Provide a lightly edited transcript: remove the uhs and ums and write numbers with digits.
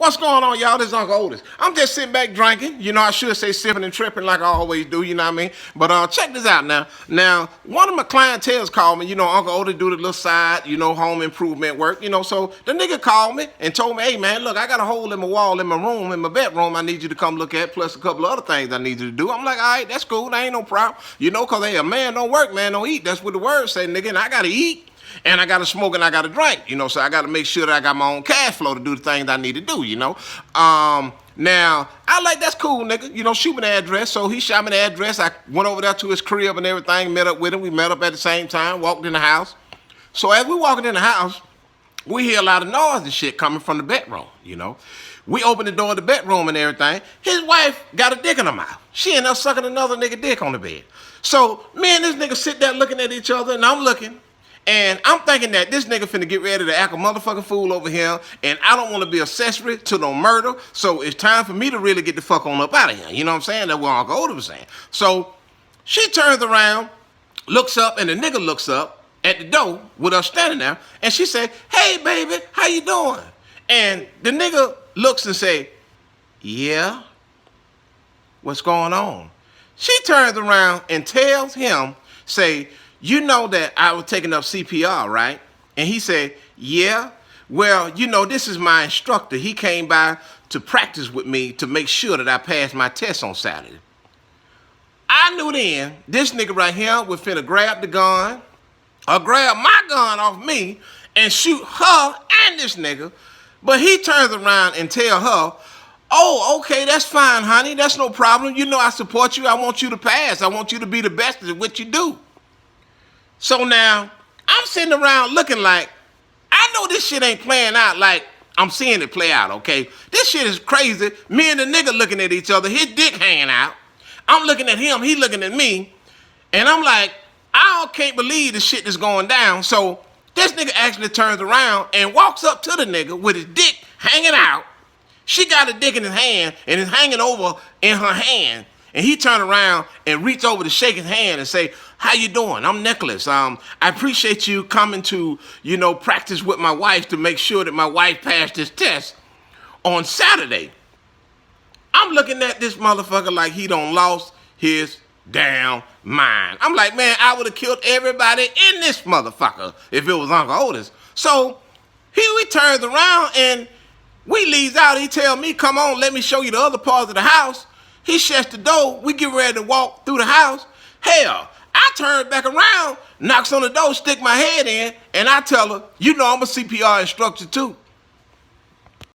What's going on, y'all? This is Uncle Otis. I'm just sitting back drinking. You know, I should say sipping and tripping like I always do, you know what I mean? But check this out now. Now, one of my clientels called me, you know, Uncle Otis do the little side, you know, home improvement work, you know. So the nigga called me and told me, hey, man, look, I got a hole in my wall in my room, in my bedroom I need you to come look at, plus a couple of other things I need you to do. I'm like, all right, that's cool. That ain't no problem. You know, because hey, a man don't work, man don't eat. That's what the word say, nigga, and I got to eat. And I got to smoke and I got to drink, you know, so I got to make sure that I got my own cash flow to do the things I need to do, you know. Now, I like, that's cool, nigga, you know, shoot me the address. So he shot me the address. I went over there to his crib and everything, met up with him. We met up at the same time, walked in the house. So as we walking in the house, we hear a lot of noise and shit coming from the bedroom, you know. We open the door of the bedroom and everything. His wife got a dick in her mouth. She ended up sucking another nigga dick on the bed. So me and this nigga sit there looking at each other, and I'm looking. And I'm thinking that this nigga finna get ready to act a motherfucking fool over here, and I don't want to be accessory to no murder, so it's time for me to really get the fuck on up out of here. You know what I'm saying? That's what Uncle Otis was saying. So she turns around, looks up, and the nigga looks up at the door with us standing there, and she said, hey, baby, how you doing? And the nigga looks and say, yeah, what's going on? She turns around and tells him, say, you know that I was taking up CPR, right? And he said, yeah. Well, you know, this is my instructor. He came by to practice with me to make sure that I passed my test on Saturday. I knew then this nigga right here was finna grab the gun or grab my gun off me and shoot her and this nigga. But he turns around and tell her, oh, okay, that's fine, honey. That's no problem. You know I support you. I want you to pass. I want you to be the best at what you do. So now, I'm sitting around looking like, I know this shit ain't playing out like I'm seeing it play out, okay? This shit is crazy. Me and the nigga looking at each other, his dick hanging out. I'm looking at him, he looking at me. And I'm like, I can't believe the shit is going down. So this nigga actually turns around and walks up to the nigga with his dick hanging out. She got a dick in his hand and it's hanging over in her hand. And he turned around and reached over to shake his hand and say, how you doing? I'm Nicholas. I appreciate you coming to, you know, practice with my wife to make sure that my wife passed this test on Saturday. I'm looking at this motherfucker like he done lost his damn mind. I'm like, man, I would have killed everybody in this motherfucker if it was Uncle Otis. So he turns around and we leaves out. He tell me, come on, let me show you the other parts of the house. He shuts the door. We get ready to walk through the house. Hell, I turn back around, knocks on the door, stick my head in, and I tell her, you know I'm a CPR instructor too.